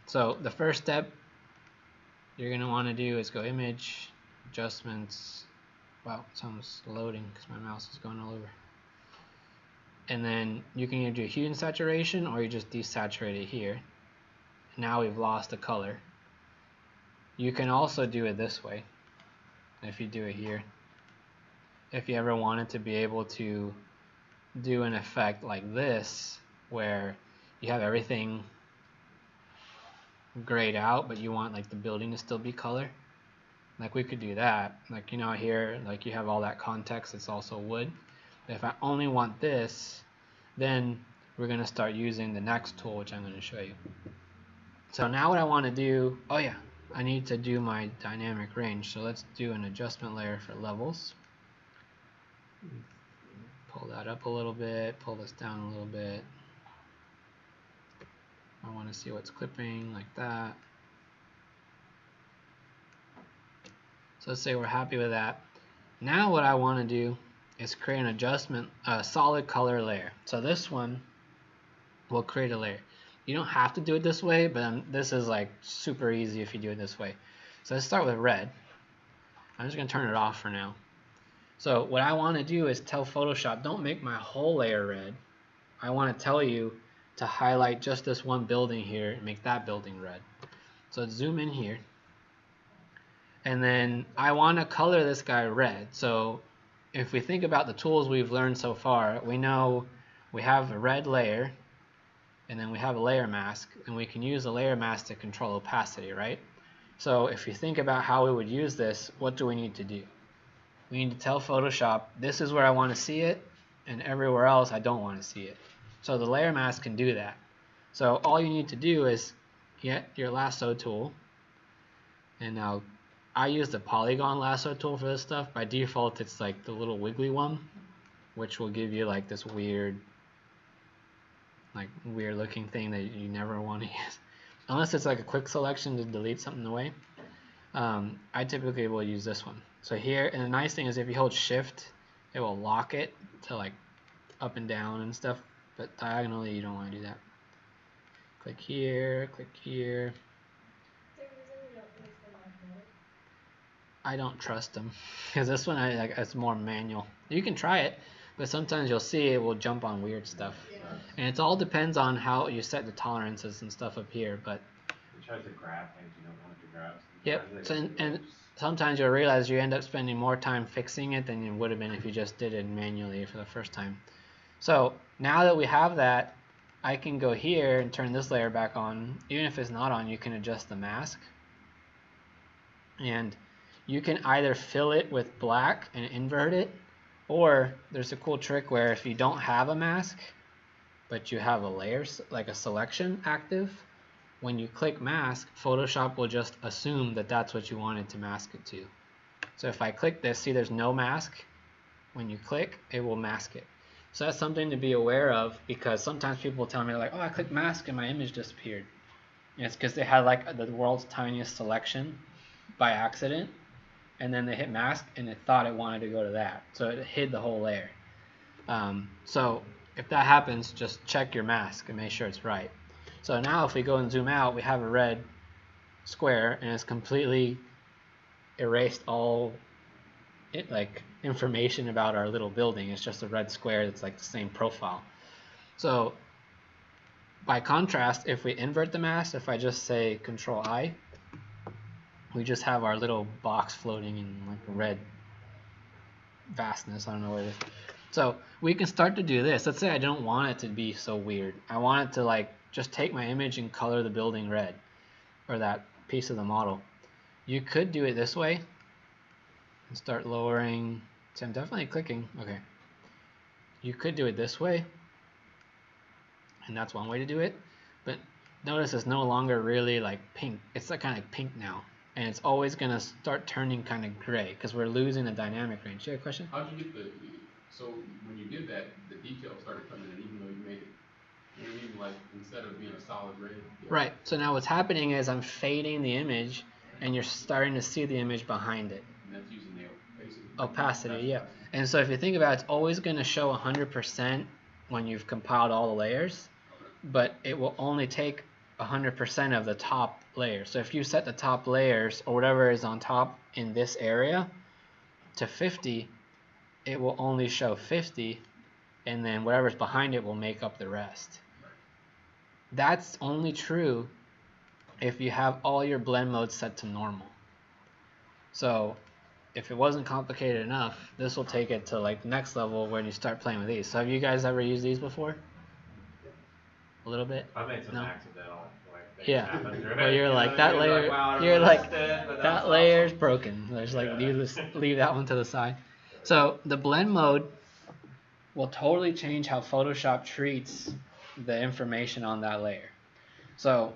So the first step you're going to want to do is go Image, Adjustments. Wow, it's almost loading because my mouse is going all over. And then you can either do Hue and Saturation or you just desaturate it here. Now we've lost the color. You can also do it this way if you do it here. If you ever wanted to be able to do an effect like this where you have everything grayed out but you want like the building to still be color, like we could do that. Like, you know, here like you have all that context, it's also wood. But if I only want this, then we're going to start using the next tool, which I'm going to show you. So now what I want to do, oh yeah, I need to do my dynamic range. So let's do an adjustment layer for levels. Pull that up a little bit, pull this down a little bit. I want to see what's clipping, like that. So let's say we're happy with that. Now what I want to do is create an adjustment, a solid color layer. So this one will create a layer. You don't have to do it this way, but this is like super easy if you do it this way. So let's start with red. I'm just going to turn it off for now. So what I want to do is tell Photoshop, don't make my whole layer red. I want to tell you to highlight just this one building here and make that building red. So let's zoom in here. And then I want to color this guy red. So if we think about the tools we've learned so far, we know we have a red layer, and then we have a layer mask, and we can use the layer mask to control opacity, right? So if you think about how we would use this, what do we need to do? We need to tell Photoshop, this is where I want to see it, and everywhere else I don't want to see it. So the layer mask can do that. So all you need to do is get your lasso tool, and now I use the Polygon lasso tool for this stuff. By default, it's like the little wiggly one, which will give you like this weird looking thing that you never want to use, unless it's like a quick selection to delete something away. I typically will use this one. So here, and the nice thing is if you hold shift, it will lock it to like up and down and stuff, but diagonally you don't want to do that. Click here, click here. I don't trust them because this one it's more manual. You can try it, but sometimes you'll see it will jump on weird stuff. Yeah. And it all depends on how you set the tolerances and stuff up here. But it tries to grab things you don't want it to grab. Yep. So, and sometimes you'll realize you end up spending more time fixing it than you would have been if you just did it manually for the first time. So now that we have that, I can go here and turn this layer back on. Even if it's not on, you can adjust the mask. And you can either fill it with black and invert it, or there's a cool trick where if you don't have a mask, but you have a layer, like a selection active, when you click mask, Photoshop will just assume that that's what you wanted to mask it to. So if I click this, see there's no mask. When you click, it will mask it. So that's something to be aware of, because sometimes people tell me like, oh, I clicked mask and my image disappeared. And it's because they had like the world's tiniest selection by accident, and then they hit mask and it thought it wanted to go to that, so it hid the whole layer. So if that happens, just check your mask and make sure it's right. So now if we go and zoom out, we have a red square and it's completely erased all information about our little building. It's just a red square that's like the same profile. So by contrast, if we invert the mask, if I just say Control I, we just have our little box floating in like red vastness. I don't know what it is. So we can start to do this. Let's say I don't want it to be so weird. I want it to like just take my image and color the building red, or that piece of the model. You could do it this way and start lowering. So I'm definitely clicking. Okay. You could do it this way, and that's one way to do it. But notice it's no longer really like pink. It's like kind of pink now. And it's always going to start turning kind of gray because we're losing the dynamic range. You have a question? How did you get so when you did that, the details started coming in even though you made it, you know what I mean? Like instead of being a solid red. Right. So now what's happening is I'm fading the image and you're starting to see the image behind it. And that's using the opacity, yeah. And so if you think about it, it's always going to show 100% when you've compiled all the layers, but it will only take 100% of the top layer. So if you set the top layers or whatever is on top in this area to 50, it will only show 50, and then whatever's behind it will make up the rest. That's only true if you have all your blend modes set to normal. So if it wasn't complicated enough, this will take it to like the next level when you start playing with these. So have you guys ever used these before? A little bit? I made some No? accidental like things Yeah. happen through Well, it. you're You know like what I that mean? layer. Like, wow, I You're like missed it, but that that's layer's awesome. broken. There's like Yeah. you just leave that one to the side. So the blend mode will totally change how Photoshop treats the information on that layer. So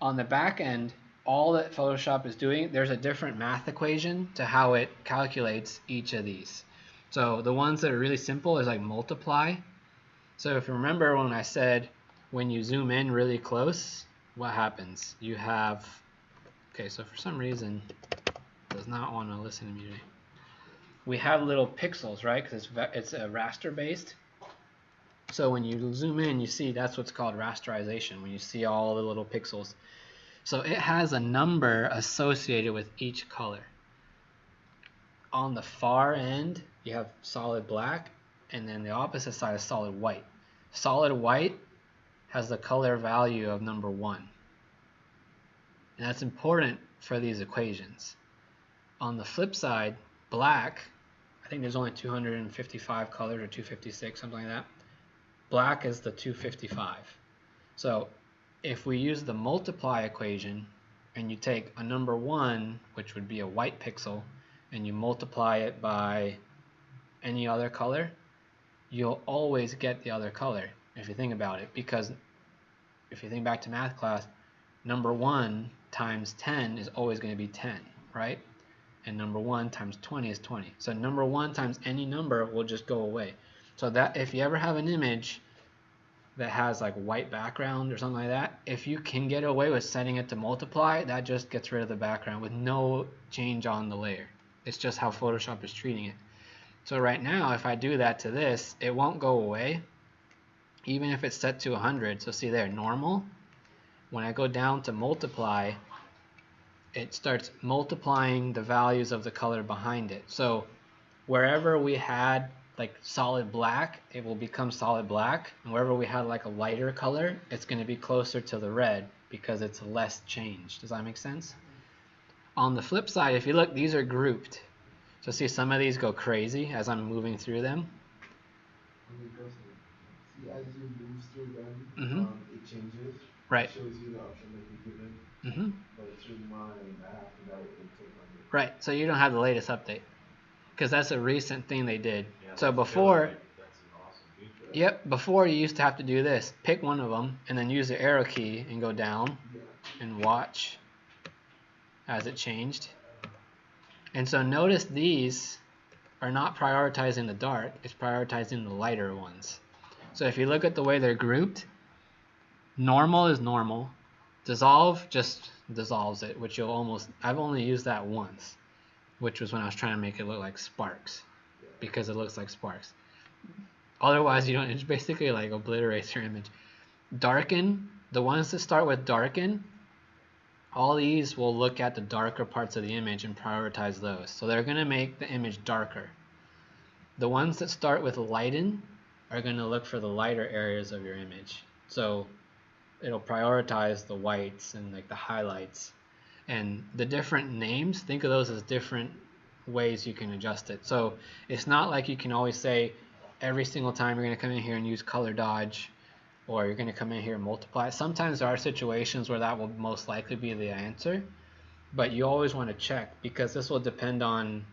on the back end, all that Photoshop is doing, there's a different math equation to how it calculates each of these. So the ones that are really simple is like multiply. So if you remember when I said when you zoom in really close, what happens? You have, okay, so for some reason it does not want to listen to me today. We have little pixels, right? Because it's a raster based. So when you zoom in, you see that's what's called rasterization, when you see all the little pixels. So it has a number associated with each color. On the far end, you have solid black, and then the opposite side is solid white. Solid white has the color value of number 1. And that's important for these equations. On the flip side, black, I think there's only 255 colors or 256, something like that. Black is the 255. So if we use the multiply equation and you take a number 1, which would be a white pixel, and you multiply it by any other color, you'll always get the other color if you think about it. Because if you think back to math class, number 1 times 10 is always going to be 10, right? And number 1 times 20 is 20. So number 1 times any number will just go away. So that if you ever have an image that has like white background or something like that, if you can get away with setting it to multiply, that just gets rid of the background with no change on the layer. It's just how Photoshop is treating it. So right now, if I do that to this, it won't go away, even if it's set to 100. So see there, normal. When I go down to multiply, it starts multiplying the values of the color behind it. So wherever we had like solid black, it will become solid black, and wherever we had like a lighter color, it's going to be closer to the red because it's less changed. Does that make sense? On the flip side, if you look, these are grouped. So see, some of these go crazy as I'm moving through them. See, as you move through them, it changes. Right. It shows you the option that you're given. But through mine, I have to write it to 100. Right. So you don't have the latest update because that's a recent thing they did. Yeah, So that's before, good. That's an awesome feature. yep, before you used to have to do this, pick one of them and then use the arrow key and go down and watch as it changed. And so notice these are not prioritizing the dark, it's prioritizing the lighter ones. So if you look at the way they're grouped, normal is normal, dissolve just dissolves it, which you'll almost, I've only used that once, which was when I was trying to make it look like sparks, because it looks like sparks. Otherwise, you don't, it basically like obliterates your image. Darken, the ones that start with darken, all these will look at the darker parts of the image and prioritize those. So they're going to make the image darker. The ones that start with lighten are going to look for the lighter areas of your image. So it'll prioritize the whites and like the highlights. And the different names, think of those as different ways you can adjust it. So it's not like you can always say every single time you're going to come in here and use color dodge, or you're going to come in here and multiply. Sometimes there are situations where that will most likely be the answer, but you always want to check because this will depend on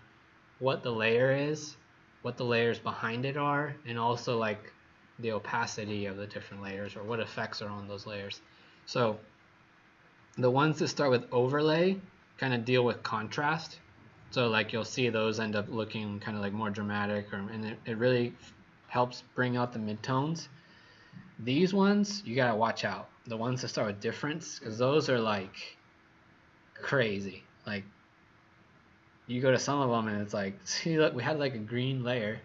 what the layer is, what the layers behind it are, and also like the opacity of the different layers or what effects are on those layers. So the ones that start with overlay kind of deal with contrast. So like you'll see those end up looking kind of like more dramatic, and it really helps bring out the midtones. These ones, you gotta watch out. The ones that start with difference, because those are like crazy. Like you go to some of them and it's like, see, look, we had like a green layer,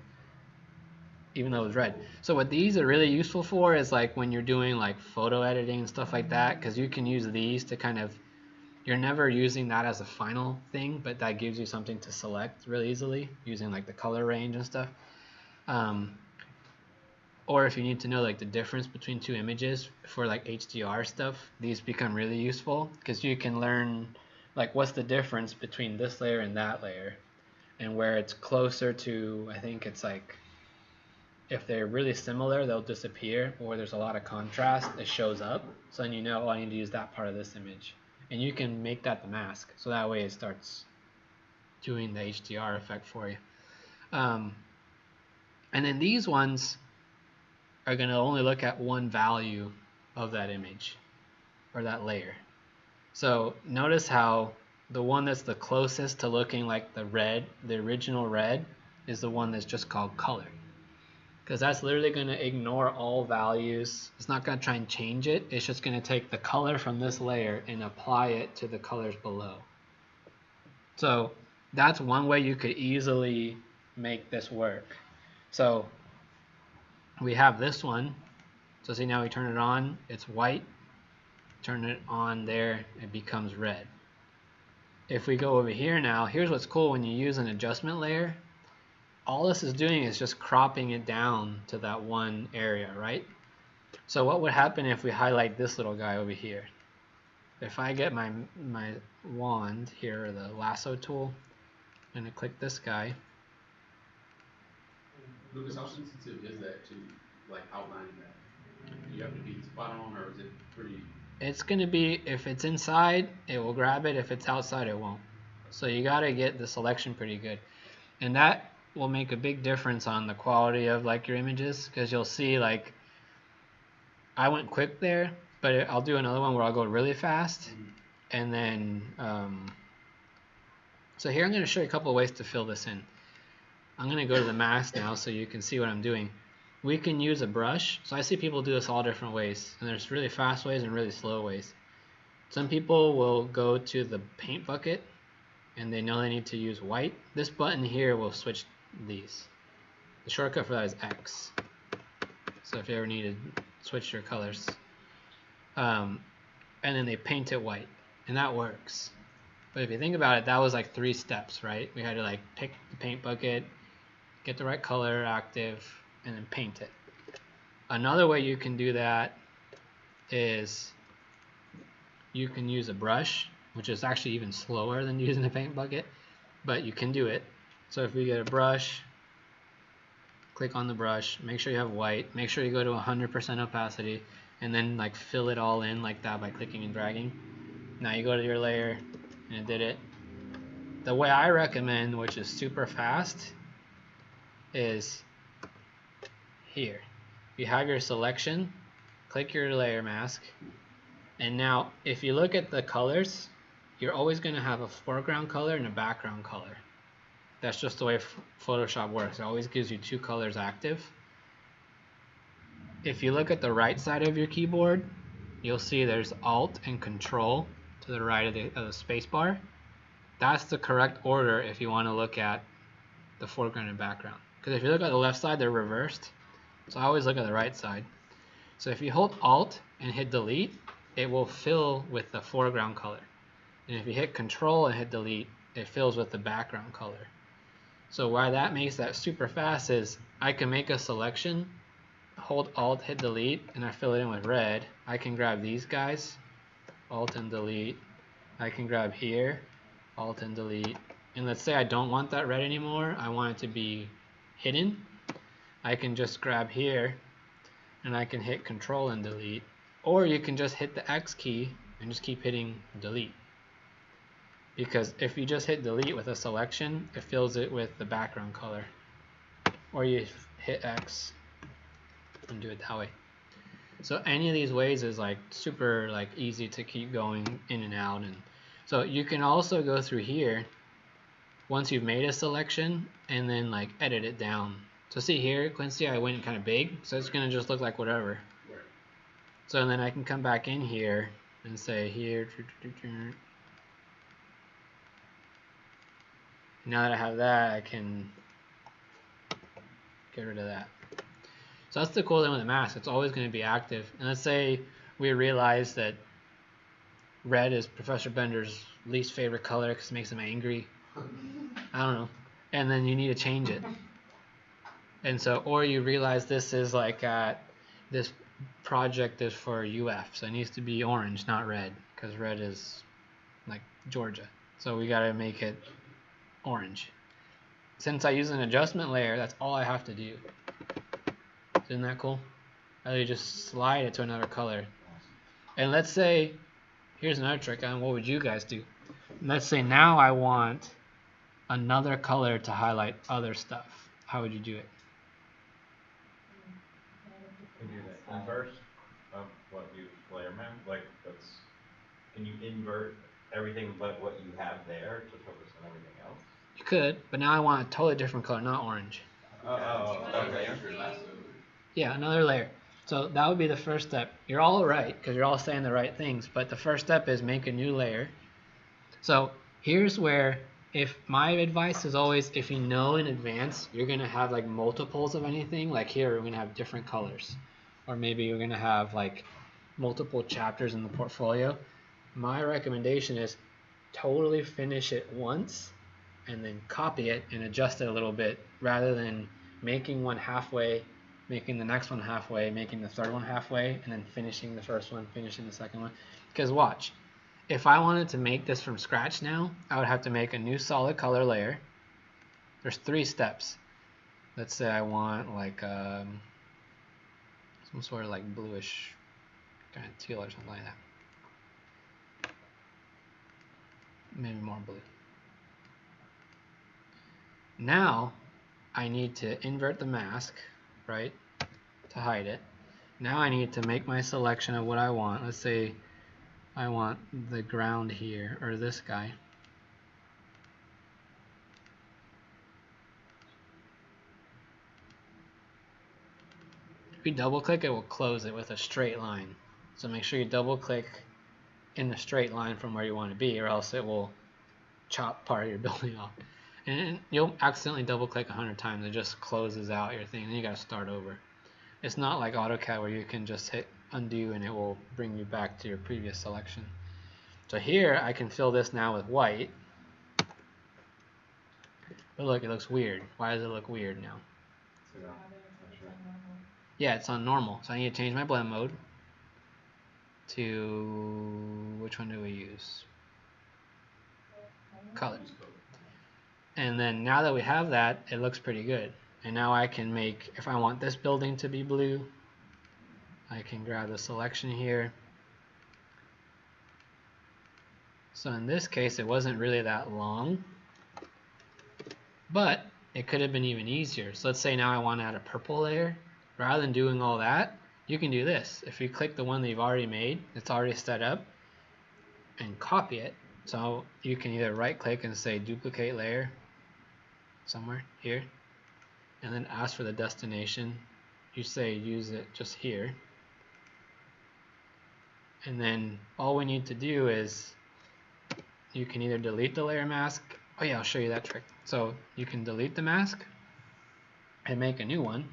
even though it was red. So what these are really useful for is like when you're doing like photo editing and stuff like that, because you can use these to kind of, you're never using that as a final thing, but that gives you something to select really easily using like the color range and stuff. Or if you need to know like the difference between two images for like HDR stuff, these become really useful because you can learn like what's the difference between this layer and that layer, and where it's closer to, I think it's like, if they're really similar, they'll disappear, or there's a lot of contrast, it shows up. So then you know, oh, I need to use that part of this image. And you can make that the mask, so that way it starts doing the HDR effect for you. And then these ones are going to only look at one value of that image, or that layer. So notice how the one that's the closest to looking like the red, the original red, is the one that's just called color. Because that's literally going to ignore all values. It's not going to try and change it. It's just going to take the color from this layer and apply it to the colors below. So that's one way you could easily make this work. So we have this one. So see, now we turn it on, it's white. Turn it on there, it becomes red. If we go over here now, here's what's cool when you use an adjustment layer. All this is doing is just cropping it down to that one area, right? So what would happen if we highlight this little guy over here? If I get my wand here, or the lasso tool, I'm going to click this guy. Lucas, how sensitive is that to like outlining that? Do you have to be spot on, or is it pretty? It's going to be, if it's inside, it will grab it. If it's outside, it won't. So you got to get the selection pretty good. And that will make a big difference on the quality of like your images, because you'll see like I went quick there, but I'll do another one where I'll go really fast. And then so here I'm going to show you a couple of ways to fill this in. I'm going to go to the mask now so you can see what I'm doing. We can use a brush. So I see people do this all different ways, and there's really fast ways and really slow ways. Some people will go to the paint bucket and they know they need to use white. This button here will switch these. The shortcut for that is X. So if you ever need to switch your colors. And then they paint it white, and that works. But if you think about it, that was like 3 steps, right? We had to like pick the paint bucket, get the right color active, and then paint it. Another way you can do that is you can use a brush, which is actually even slower than using a paint bucket, but you can do it. So if we get a brush, click on the brush, make sure you have white, make sure you go to 100% opacity, and then like fill it all in like that by clicking and dragging. Now you go to your layer, and it did it. The way I recommend, which is super fast, is here. You have your selection, click your layer mask, and now if you look at the colors, you're always going to have a foreground color and a background color. That's just the way Photoshop works. It always gives you 2 colors active. If you look at the right side of your keyboard, you'll see there's Alt and Control to the right of the space bar. That's the correct order if you want to look at the foreground and background. Because if you look at the left side, they're reversed. So I always look at the right side. So if you hold Alt and hit Delete, it will fill with the foreground color. And if you hit Control and hit Delete, it fills with the background color. So why that makes that super fast is I can make a selection, hold Alt, hit Delete, and I fill it in with red. I can grab these guys, Alt and Delete. I can grab here, Alt and Delete. And let's say I don't want that red anymore. I want it to be hidden. I can just grab here, and I can hit Control and Delete. Or you can just hit the X key and just keep hitting Delete. Because if you just hit Delete with a selection, it fills it with the background color. Or you hit X and do it that way. So any of these ways is like super like easy to keep going in and out. And so you can also go through here once you've made a selection and then like edit it down. So see here, Quincy, I went kind of big, so it's gonna just look like whatever. Right. So then I can come back in here and say here. Now that I have that, I can get rid of that. So that's the cool thing with a mask. It's always going to be active. And let's say we realize that red is Professor Bender's least favorite color because it makes him angry. I don't know. And then you need to change it. And so, or you realize this is like this project is for UF, so it needs to be orange, not red, because red is like Georgia. So we got to make it orange. Since I use an adjustment layer, that's all I have to do. Isn't that cool? I just slide it to another color. And let's say, here's another trick on what would you guys do. Let's say now I want another color to highlight other stuff. How would you do it? Can you do the inverse of what you layer mount? Like, can you invert everything but what you have there to focus on everything else? You could, but now I want a totally different color, not orange. Okay. Yeah, another layer. So that would be the first step. You're all right because you're all saying the right things, but the first step is make a new layer. So here's where, if my advice is always, if you know in advance you're going to have like multiples of anything, like here we're going to have different colors, or maybe you're going to have like multiple chapters in the portfolio, my recommendation is totally finish it once and then copy it and adjust it a little bit, rather than making one halfway, making the next one halfway, making the third one halfway, and then finishing the first one, finishing the second one. Because watch, if I wanted to make this from scratch now, I would have to make a new solid color layer. There's 3 steps. Let's say I want like some sort of like bluish kind of teal or something like that. Maybe more blue. Now I need to invert the mask, right, to hide it. Now I need to make my selection of what I want. Let's say I want the ground here, or this guy. If you double click, it will close it with a straight line. So make sure you double click in the straight line from where you want to be, or else it will chop part of your building off. And you'll accidentally double click 100 times. It just closes out your thing, and you got to start over. It's not like AutoCAD where you can just hit undo and it will bring you back to your previous selection. So here I can fill this now with white. But look, it looks weird. Why does it look weird now? Yeah, it's on normal. So I need to change my blend mode to, which one do we use? Color. And then now that we have that, it looks pretty good. And now I can make, if I want this building to be blue, I can grab the selection here. So in this case, it wasn't really that long, but it could have been even easier. So let's say now I want to add a purple layer. Rather than doing all that, you can do this. If you click the one that you've already made, it's already set up, and copy it. So you can either right click and say duplicate layer somewhere here, and then ask for the destination. You say use it just here. And then all we need to do is, you can either delete the layer mask. Oh yeah, I'll show you that trick. So you can delete the mask and make a new one,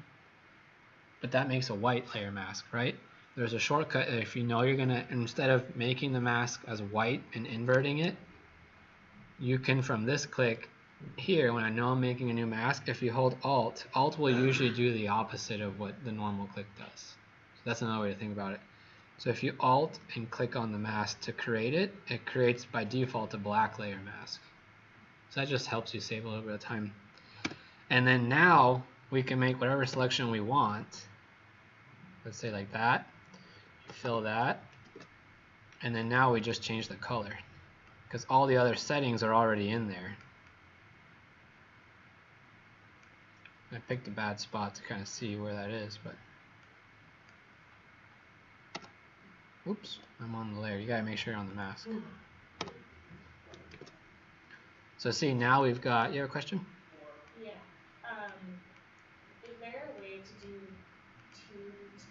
but that makes a white layer mask, right? There's a shortcut. If you know you're gonna, instead of making the mask as white and inverting it, you can, from this click here, when I know I'm making a new mask, if you hold Alt will usually do the opposite of what the normal click does. So that's another way to think about it. So if you Alt and click on the mask to create it, it creates by default a black layer mask. So that just helps you save a little bit of time. And then now we can make whatever selection we want. Let's say like that. Fill that. And then now we just change the color, because all the other settings are already in there. I picked a bad spot to kind of see where that is, but oops, I'm on the layer. You gotta make sure you're on the mask. So see, now we've got, you have a question? Yeah. Is there a way to do two tones,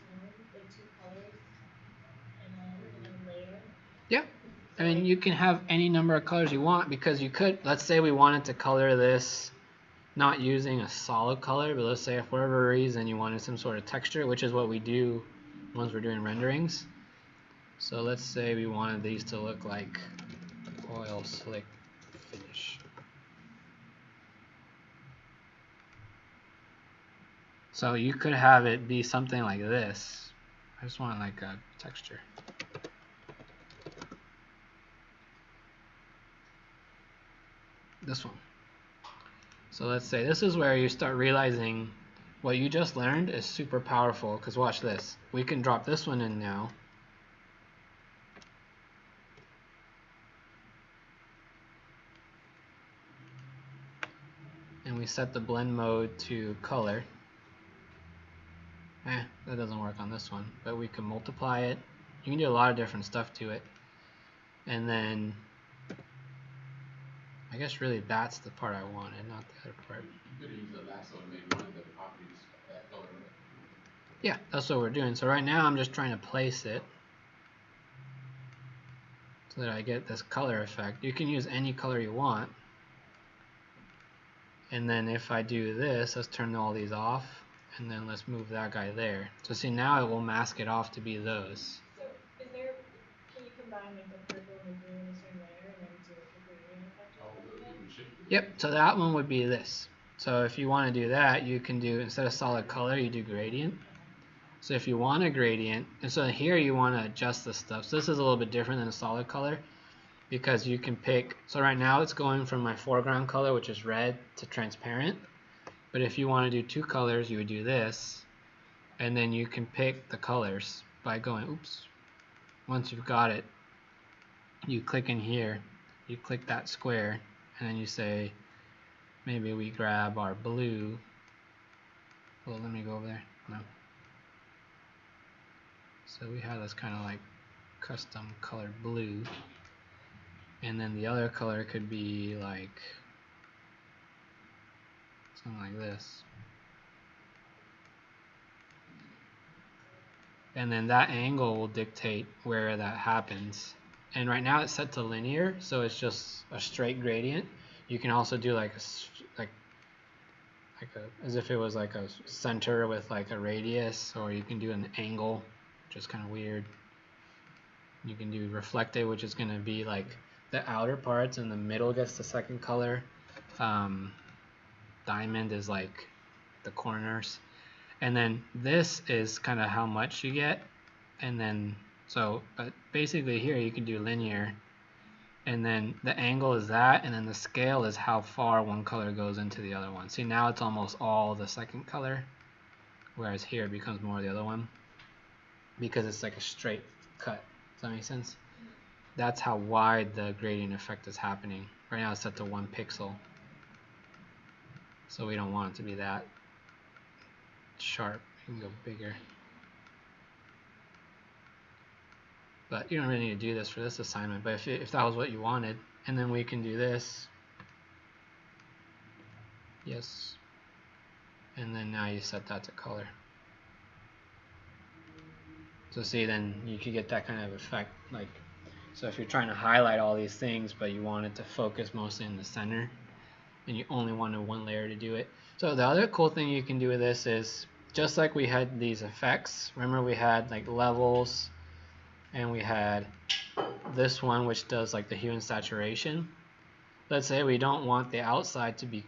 like 2 colors, in a layer? Yeah. I mean, you can have any number of colors you want, because you could, let's say we wanted to color this not using a solid color, but let's say if for whatever reason you wanted some sort of texture, which is what we do once we're doing renderings. So let's say we wanted these to look like oil slick finish. So you could have it be something like this. I just want like a texture. This one. So let's say this is where you start realizing what you just learned is super powerful, because watch this. We can drop this one in now. And we set the blend mode to color. That doesn't work on this one, but we can multiply it. You can do a lot of different stuff to it. And then, I guess really that's the part I wanted, not the other part. You could have used a lasso and made one of the properties that color, right? Yeah, that's what we're doing. So right now I'm just trying to place it so that I get this color effect. You can use any color you want. And then if I do this, let's turn all these off, and then let's move that guy there. So see, now it will mask it off to be those. So can you combine like the purple and the blue in the same layer and then do like a gradient effect or something? Yep, so that one would be this. So if you want to do that, you can do, instead of solid color, you do gradient. So if you want a gradient, and so here you want to adjust this stuff. So this is a little bit different than a solid color, because you can pick, so right now it's going from my foreground color, which is red, to transparent. But if you want to do two colors, you would do this, and then you can pick the colors by going, oops, once you've got it, you click in here, you click that square, and then you say, maybe we grab our blue. Well, let me go over there. No. So we have this kind of like custom colored blue. And then the other color could be like something like this. And then that angle will dictate where that happens. And right now it's set to linear, so it's just a straight gradient. You can also do like as if it was like a center with like a radius, or you can do an angle, which is kind of weird. You can do reflected, which is going to be like the outer parts, and the middle gets the second color. Diamond is like the corners. And then this is kind of how much you get. And then, but basically here you can do linear. And then the angle is that, and then the scale is how far one color goes into the other one. See, now it's almost all the second color, whereas here it becomes more the other one, because it's like a straight cut. Does that make sense? That's how wide the gradient effect is happening. Right now it's set to 1 pixel. So we don't want it to be that sharp. You can go bigger. But you don't really need to do this for this assignment. But if that was what you wanted, and then we can do this. Yes. And then now you set that to color. So see, then you could get that kind of effect. Like, so if you're trying to highlight all these things, but you want it to focus mostly in the center, and you only wanted one layer to do it. So the other cool thing you can do with this is, just like we had these effects, remember we had like levels, and we had this one which does like the hue and saturation. Let's say we don't want the outside to be,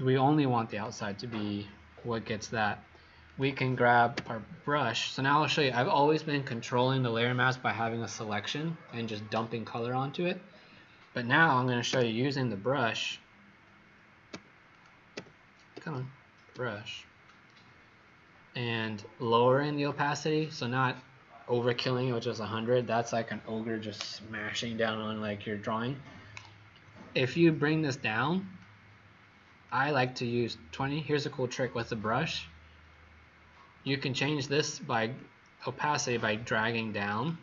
we only want the outside to be what gets that. We can grab our brush. So now I'll show you, I've always been controlling the layer mask by having a selection and just dumping color onto it. But now I'm going to show you using the brush. Come on, brush. And lowering the opacity, so not overkilling it with just 100. That's like an ogre just smashing down on like your drawing. If you bring this down, I like to use 20. Here's a cool trick with the brush. You can change this by opacity by dragging down.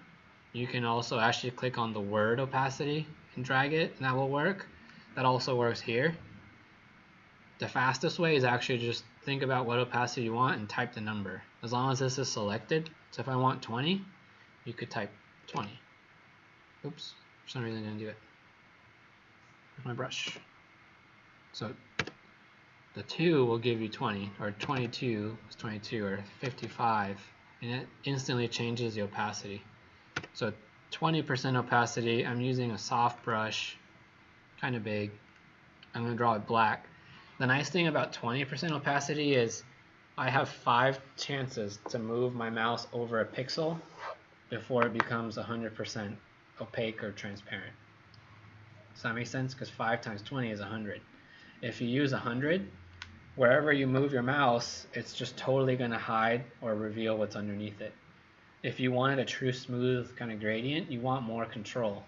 You can also actually click on the word opacity and drag it, and that will work. That also works here. The fastest way is actually just think about what opacity you want and type the number. As long as this is selected, so if I want 20, you could type 20. Oops, for some reason I didn't do it. Where's my brush? So the 2 will give you 20, or 22 is 22, or 55, and it instantly changes the opacity. So 20% opacity, I'm using a soft brush, kind of big. I'm going to draw it black. The nice thing about 20% opacity is I have 5 chances to move my mouse over a pixel before it becomes 100% opaque or transparent. Does that make sense? Because 5 times 20 is 100. If you use 100, wherever you move your mouse, it's just totally going to hide or reveal what's underneath it. If you wanted a true smooth kind of gradient, you want more control.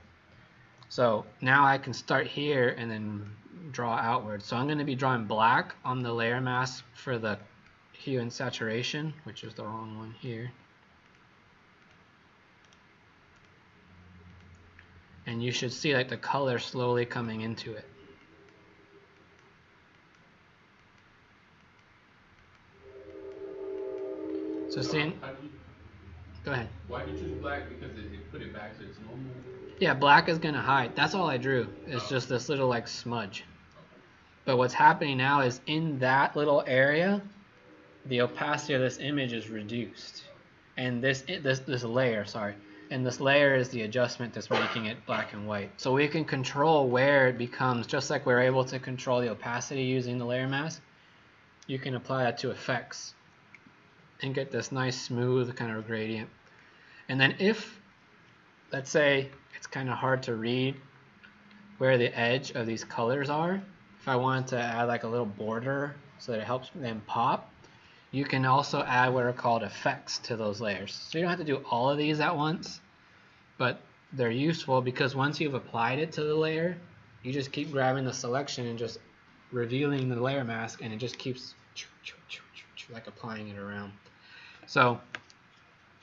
So now I can start here and then draw outward. So I'm going to be drawing black on the layer mask for the hue and saturation, which is the wrong one here. And you should see like the color slowly coming into it. So seeing, go ahead. Why did you choose black? Because it put it back to its normal? Yeah, black is going to hide. That's all I drew. It's just this little like smudge. But what's happening now is in that little area, the opacity of this image is reduced. And this layer, sorry. And this layer is the adjustment that's making it black and white. So we can control where it becomes, just like we're able to control the opacity using the layer mask, you can apply that to effects and get this nice smooth kind of gradient. And then if, let's say, it's kind of hard to read where the edge of these colors are, if I wanted to add like a little border so that it helps them pop, you can also add what are called effects to those layers. So you don't have to do all of these at once, but they're useful because once you've applied it to the layer, you just keep grabbing the selection and just revealing the layer mask, and it just keeps like applying it around. So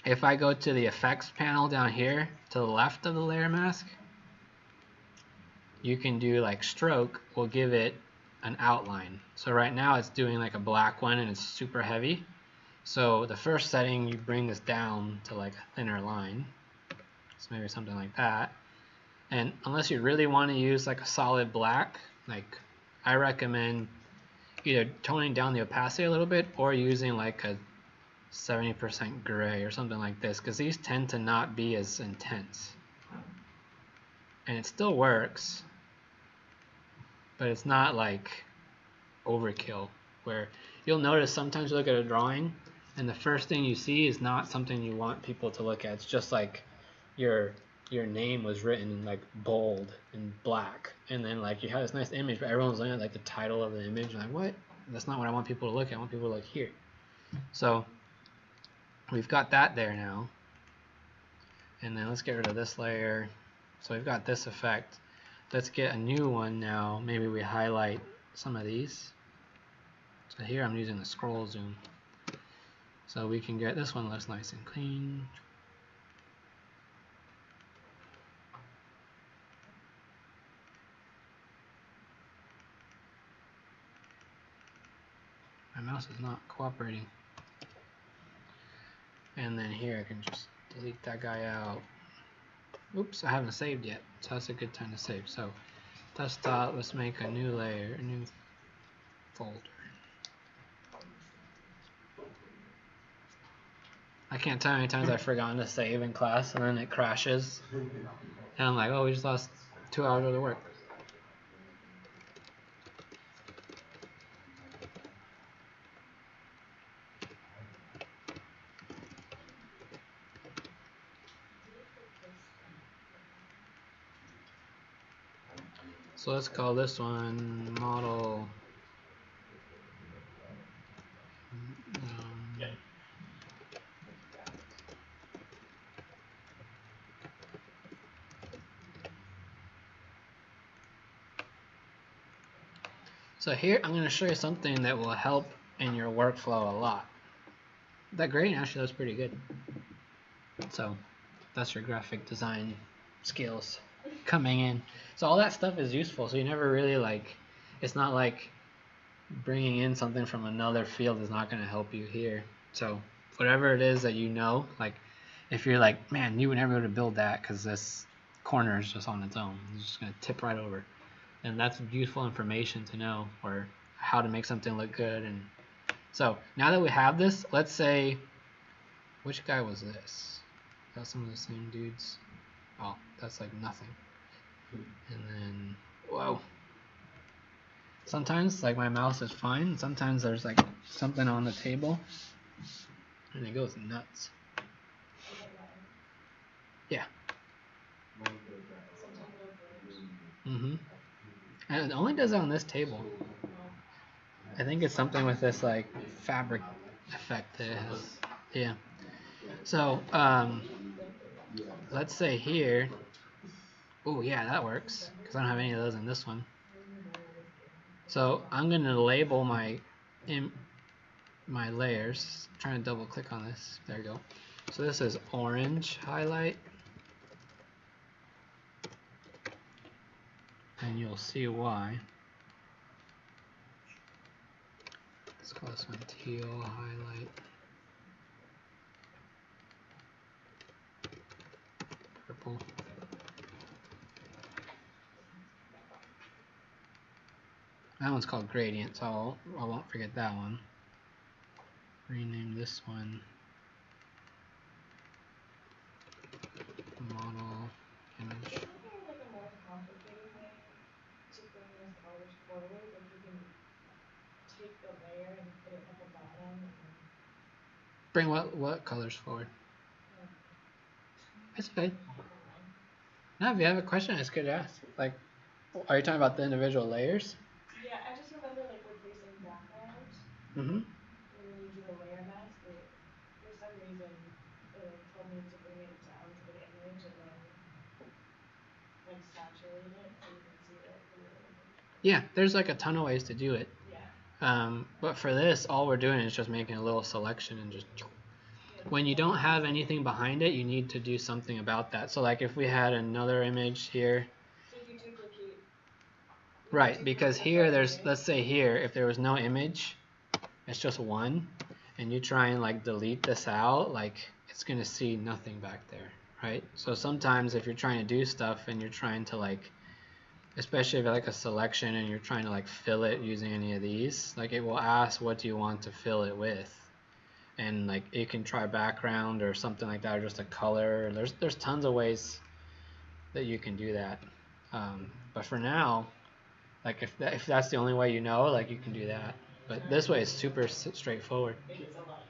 if I go to the effects panel down here to the left of the layer mask, you can do like stroke will give it an outline. So right now it's doing like a black one and it's super heavy. So the first setting, you bring this down to like a thinner line. So maybe something like that. And unless you really want to use like a solid black, like I recommend either toning down the opacity a little bit or using like a 70% gray or something like this, because these tend to not be as intense. And it still works, but it's not like overkill, where you'll notice sometimes you look at a drawing and the first thing you see is not something you want people to look at. It's just like your name was written in like bold and black, and then like you have this nice image, but everyone's looking at like the title of the image and like, what? That's not what I want people to look at. I want people to look here. So we've got that there now. And then let's get rid of this layer. So we've got this effect. Let's get a new one now. Maybe we highlight some of these. So here I'm using the scroll zoom. So we can get this one looks nice and clean. My mouse is not cooperating. And then here I can just delete that guy out. Oops, I haven't saved yet, so that's a good time to save. So desktop, let's make a new layer, a new folder. I can't tell how many times I've forgotten to save in class and then it crashes. And I'm like, oh, we just lost 2 hours worth of work. So let's call this one model. So here I'm going to show you something that will help in your workflow a lot. That gradient actually looks pretty good. So that's your graphic design skills coming in. So all that stuff is useful. So you never really like, it's not like bringing in something from another field is not going to help you here. So whatever it is that you know, like if you're like, man, you would never be able to build that because this corner is just on its own. It's just going to tip right over. and that's useful information to know, or how to make something look good. And so now that we have this, let's say, which guy was this? Got some of the same dudes. Oh, that's like nothing. And then, whoa. Sometimes like my mouse is fine. Sometimes there's like something on the table, and it goes nuts. Yeah. And it only does it on this table. I think it's something with this like fabric effect that it has. Yeah. So let's say here. Oh yeah, that works because I don't have any of those in this one. So I'm gonna label my layers. I'm trying to double click on this. There you go. So this is orange highlight. And you'll see why. Let's call this one teal highlight. Purple. That one's called gradient, so I won't forget that one. Rename this one model image. Is there like a more complicated way to bring those colors forward? Like you can take the layer and put it at the bottom and then Bring what colors forward? It's okay. Now, if you have a question, it's good to ask. Like, are you talking about the individual layers? Yeah, I just remember like with facing background. Mm-hmm. When you do the layer mask, for some reason it like told me to bring it down to the image and then like saturate it so you can see the real image. Yeah, there's like a ton of ways to do it. Yeah. But for this, all we're doing is just making a little selection and just. When you don't have anything behind it, you need to do something about that. So like if we had another image here. So if you duplicate. Right, because here there's, let's say here, if there was no image, it's just one, and you try and like delete this out, like it's gonna see nothing back there, right? So sometimes if you're trying to do stuff and you're trying to like, especially if you like a selection and you're trying to like fill it using any of these, like it will ask what do you want to fill it with. And like you can try background or something like that, or just a color. There's tons of ways that you can do that. But for now, like if that's the only way you know, like you can do that. But this way is super straightforward. It is a lot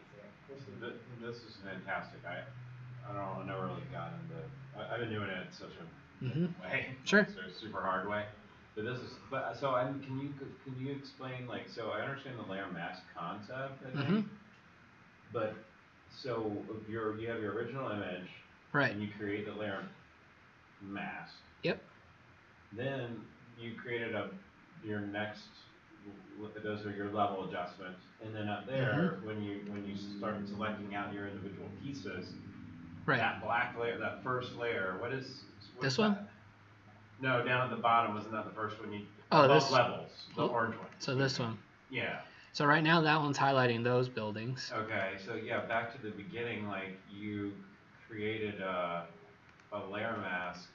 easier. This is fantastic. I never really got into. I've been doing it such a way, Sure. so super hard way. But this is. But so can you explain like so I understand the layer mask concept I think. But so you have your original image, right? And you create the layer mask. Yep. Then you created your next. Those are your level adjustments, and then up there, when you start selecting out your individual pieces, right? That black layer, that first layer, what's this that? one? No, down at the bottom, wasn't that the first one? This levels, the orange one. So this one. Yeah. So right now that one's highlighting those buildings. Okay, so yeah, back to the beginning, like you created a layer mask.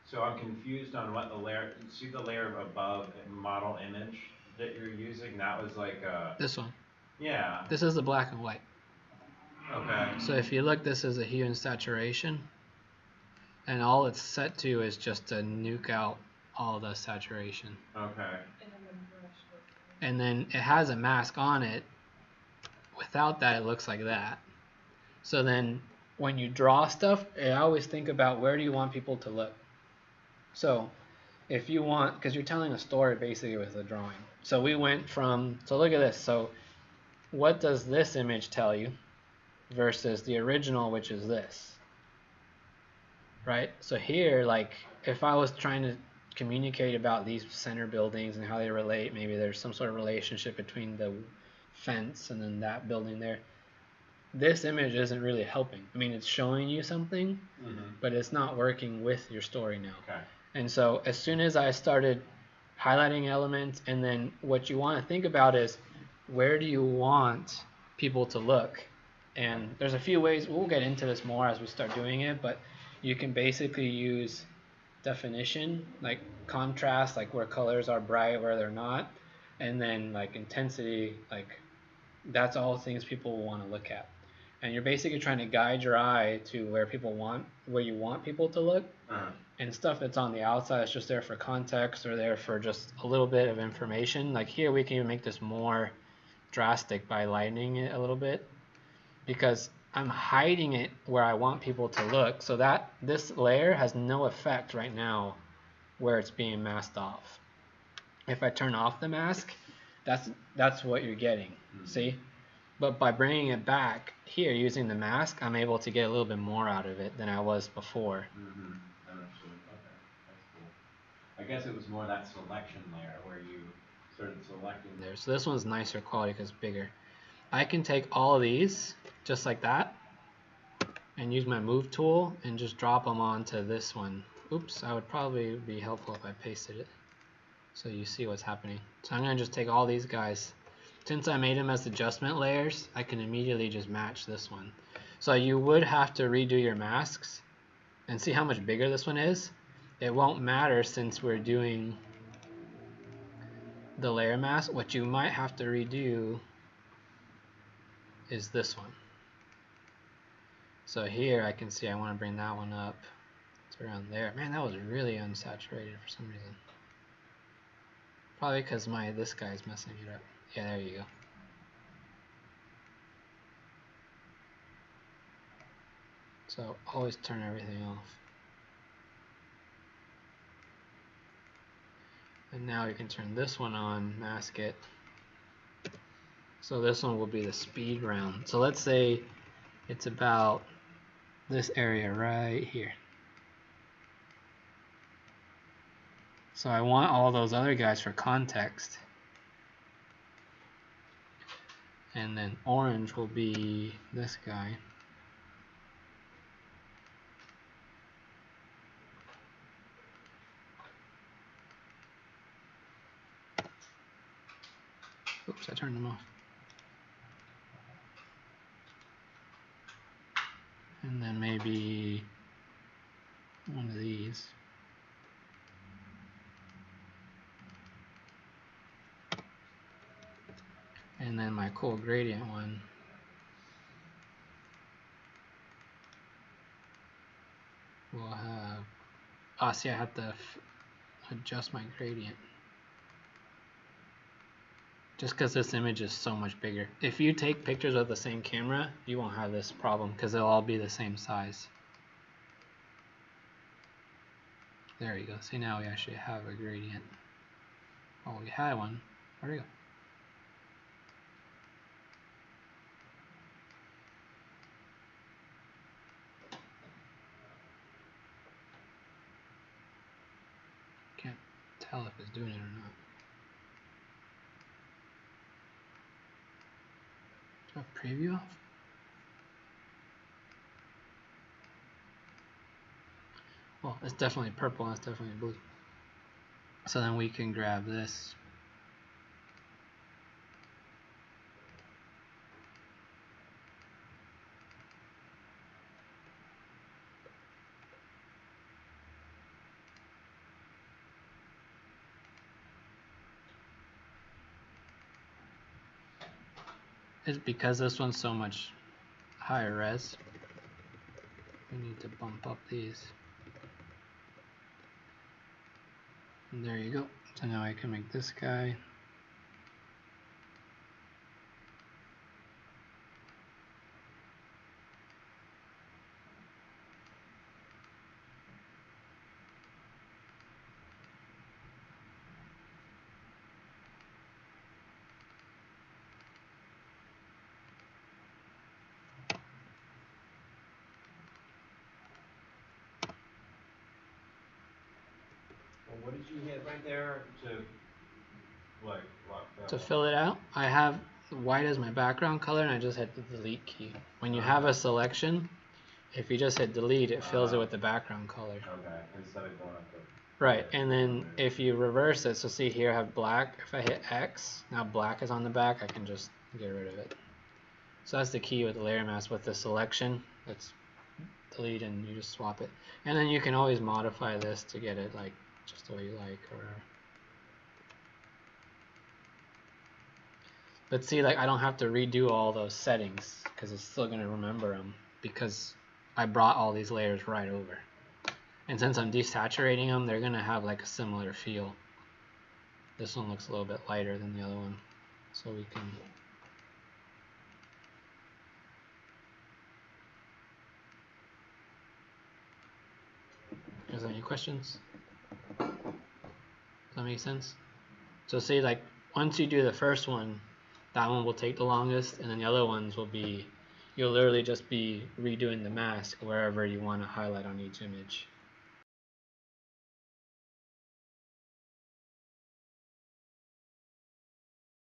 So I'm confused on what the layer. You see the layer above model image that you're using? That was like this one. Yeah. This is the black and white. Okay. So if you look, this is a hue and saturation, and all it's set to is just to nuke out all the saturation. Okay. And then it has a mask on it. Without that, it looks like that. So then when you draw stuff, I always think about where do you want people to look. So if you want, because you're telling a story basically with a drawing. So we went from, so look at this. So what does this image tell you versus the original, which is this? Right? So here, like if I was trying to communicate about these center buildings and how they relate, maybe there's some sort of relationship between the fence and then that building there. This image isn't really helping. I mean, it's showing you something, but it's not working with your story now. Okay. And so as soon as I started highlighting elements, and then what you want to think about is where do you want people to look? And there's a few ways, we'll get into this more as we start doing it, but you can basically use definition, like contrast, like where colors are bright, where they're not, and then like intensity, like that's all things people will want to look at. And you're basically trying to guide your eye to where you want people to look. And stuff that's on the outside is just there for context or there for just a little bit of information. Like here we can even make this more drastic by lightening it a little bit, because I'm hiding it where I want people to look, so that this layer has no effect right now where it's being masked off. If I turn off the mask, that's what you're getting. See? But by bringing it back here using the mask, I'm able to get a little bit more out of it than I was before. Understood. Okay, that's cool. I guess it was more that selection layer where you started selecting there. So this one's nicer quality because it's bigger. I can take all of these just like that and use my move tool and just drop them onto this one. Oops, I would probably be helpful if I pasted it so you see what's happening. So I'm going to just take all these guys. Since I made them as adjustment layers, I can immediately just match this one. So you would have to redo your masks and see how much bigger this one is. It won't matter since we're doing the layer mask. What you might have to redo is this one. So here I can see I want to bring that one up. It's around there. Man, that was really unsaturated for some reason. Probably because this guy's messing it up. Yeah, there you go. So always turn everything off. And now you can turn this one on, mask it. So this one will be the speed round. So let's say it's about this area right here. So I want all those other guys for context. And then orange will be this guy. Oops, I turned them off. And then maybe one of these. And then my cool gradient one. Will have, see, I have to adjust my gradient. Just because this image is so much bigger. If you take pictures with the same camera, you won't have this problem because they'll all be the same size. There you go. See, now we actually have a gradient. Oh, we had one. Where'd it go? Can't tell if it's doing it or not. Do I preview off? Well, it's definitely purple, that's definitely blue. So then we can grab this. It's because this one's so much higher res. We need to bump up these. And there you go. So now I can make this guy. What did you hit right there to like lock that? To fill it out, I have white as my background color and I just hit the delete key. When you have a selection, if you just hit delete, it fills it with the background color. Okay, instead of going up the... Right, and then if you reverse it, so see here I have black, if I hit X, now black is on the back, I can just get rid of it. So that's the key with the layer mask. With the selection, delete, and you just swap it. And then you can always modify this to get it like just the way you like or whatever. But see, like I don't have to redo all those settings because it's still going to remember them because I brought all these layers right over. And since I'm desaturating them, they're going to have like a similar feel. This one looks a little bit lighter than the other one. So we can... Is there any questions? Does that make sense? So see, like once you do the first one, that one will take the longest, and then the other ones will be, you'll literally just be redoing the mask wherever you want to highlight on each image.